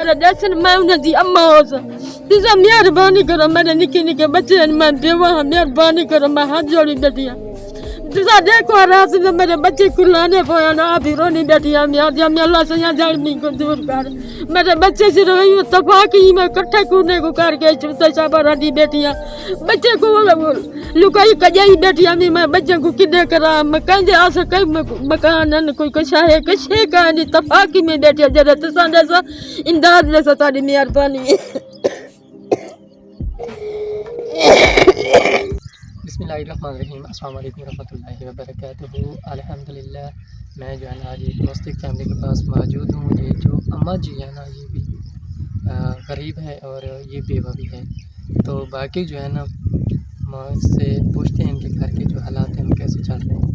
میرا جیسن میں انہیں دی اما ہو سا تیسا مہربانی کرو میرے نکے نکے بچے ہیں میں بیوہ ہاں مہربانی کرو میں ہاتھ جوڑی بیٹھی ہاں تیسا دیکھو راس میں میرے بچے کلانے پویا نا آپ ہی رونی بیٹھی ہاں میں اللہ سے یہاں جڑمی کو دور کر میرے بچے سے روئی تفاقی میں کٹھے کونے کو کر کے چھوٹے شابہ رڈی بیٹھی ہاں بچے کو لکائی کجائی بیٹھی ہاں میں بچے کو کدے کرا میں کہیں دے آسا کئی مکان کوئی کشا ہے کشے کا نہیں تفاقی میں بیٹھی ہاں جرے تسان جیسا امداد لے سا تاری مہربانی بسم اللہ الرحمن الرحیم السلام علیکم ورحمۃ اللہ وبرکاتہ الحمدللہ میں جو ہے نا آج ایک مستق فیملی کے پاس موجود ہوں یہ جو اماں جی ہے نا یہ بھی غریب ہے اور یہ بیوہ بھی ہے تو باقی جو ہے نا ماں سے پوچھتے ہیں ان کے گھر کے جو حالات ہیں وہ کیسے چل رہے ہیں۔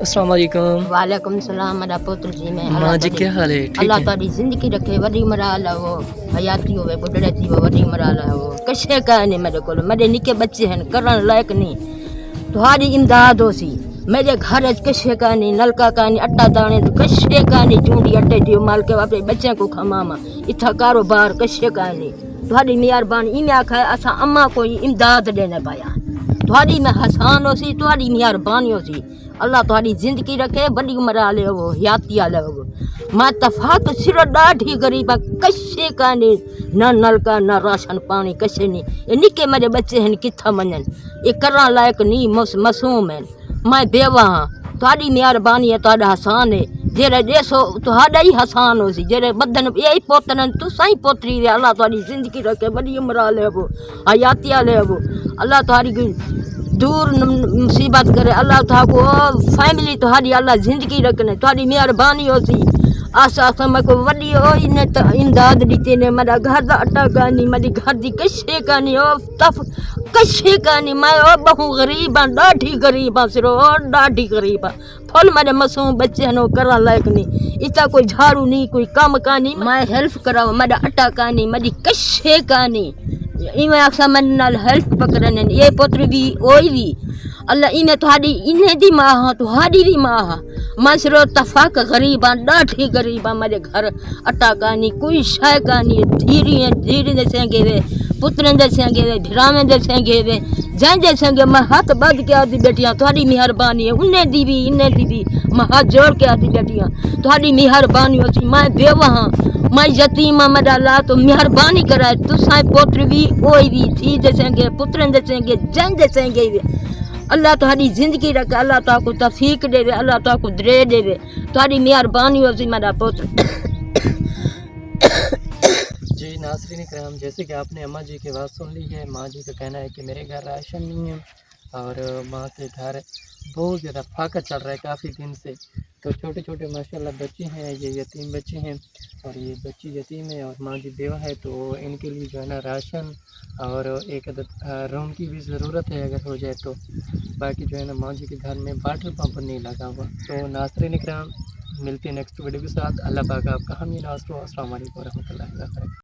السلام علیکم۔ وعلیکم السلام میرا پتر جی میں ماں جی کیا حال ہے؟ ٹھیک اللہ ہے؟ تعالی زندگی رکھے وڈی مرال ہے وہ حیاتی ہوئے بڑھڑے تھی وہ وڈی مرال ہے وہ کشے کا نہیں میرے کو میرے نکے بچے ہیں کرن لائق نہیں تہاڈی امداد ہو سی میرے گھر کشے کا نہیں نلکا کا نہیں اٹا دانے تو کشے کا نہیں چونڈی اٹے دیو مال کے اپنے بچوں کو کھماما اتھا کاروبار کشے کا نہیں تہاڈی مہربانی میں آکھا اسا اما کوئی امداد دینے پایا تہاڈی میں حسان ہو سی تہاڈی مہربانی ہو سی اللہ تہاڈی زندگی رکھے وڈی عمر والے ہو حیاتی والے ہو میں اتفاق صرف ڈاڈھی غریب کشے کا نہیں نہ نلکا نہ راشن پانی کشے نہیں یہ نکے میرے بچے ہیں کتھا منن یہ کرن لائق نہیں معصوم ہیں میں بیوہ ہاں تہاڈی مہربانی ہے تہاڈا حسان ہے جڑے دیسو تہاڈا ہی حسان ہو سی جڑے بدن یہی پوترن تساں ہی پوتری دے اللہ تہاڈی زندگی رکھے وڈی عمر والے ہو حیاتی والے ہو اللہ تہاڈی دور مصیبت کرے اللہ تعالیٰ کو فیملی تہاڈی اللہ زندگی رکھنے تہاڈی مہربانی ہو سی آسا آسا میں کو وڈی ہوئی نے امداد دیتی نے میرا گھر دا اٹا کانی میری گھر دی کشے کانی او تف کشے کانی میں او بہو غریب ہاں ڈاڈھی غریب ہاں سرو ڈاڈھی غریب ہاں پھل میرے معصوم بچے ہیں کرن لائق نہیں اتنا کوئی جھاڑو نہیں کوئی کام کانی میں ہیلپ کراؤ میرا اٹا کانی میری کشے کانی میں آخسا من نال ہیلپ پکڑنے یہ پتر بھی اوئی بھی اللہ میں تہاڈی انہیں دی ماں ہاں تہاڈی بھی ماں ہاں میں صرف تفاق غریب ہاں ڈاڈھی غریب ہاں میرے گھر اٹا کانی کوئی شے کانی دھیری دے سینگے وے پترن دے سینگے وے بھراویں دے سینگے وے جائیں دے سینگے میں ہاتھ بدھ کے آدھی بیٹھی ہاں تہاڈی مہربانی ہے انہیں دی بھی میں ہاتھ جوڑ کے آدھی بیٹھی ہاں تہاڈی مہربانی ہو سی میں بیوہ ہاں میں یتیم ہاں میرا اللہ تو مہربانی کرائے تساں پوتر بھی اوئی بھی تھی دے سینگے پترن دے سینگے جائیں دے سینگے وے اللہ تہاڈی زندگی رکھے اللہ تعالیٰ کو توفیق دے وے اللہ تعالیٰ کو درے دے وے تہاڈی مہربانی ہو سی میرا پتر جی ناظرین کرام جیسے کہ آپ نے اماں جی کی بات سن لی ہے ماں جی کا کہنا ہے کہ میرے گھر راشن نہیں ہے اور ماں کے گھر بہت زیادہ فاقہ چل رہا ہے کافی دن سے تو چھوٹے چھوٹے ماشاءاللہ بچے ہیں یہ یتیم بچے ہیں اور یہ بچی یتیم ہے اور ماں جی بیوہ ہے تو ان کے لیے جو ہے نا راشن اور ایک عدد روم کی بھی ضرورت ہے اگر ہو جائے تو باقی جو ہے نا ماں جی کے گھر میں واٹر پمپ نہیں لگا ہوا تو ناظرین کرام ملتے ہیں نیکسٹ ویڈیو کے ساتھ اللہ پاک آپ کا حامی ناصر ہو السلام علیکم ورحمۃ اللہ وبرکاتہ۔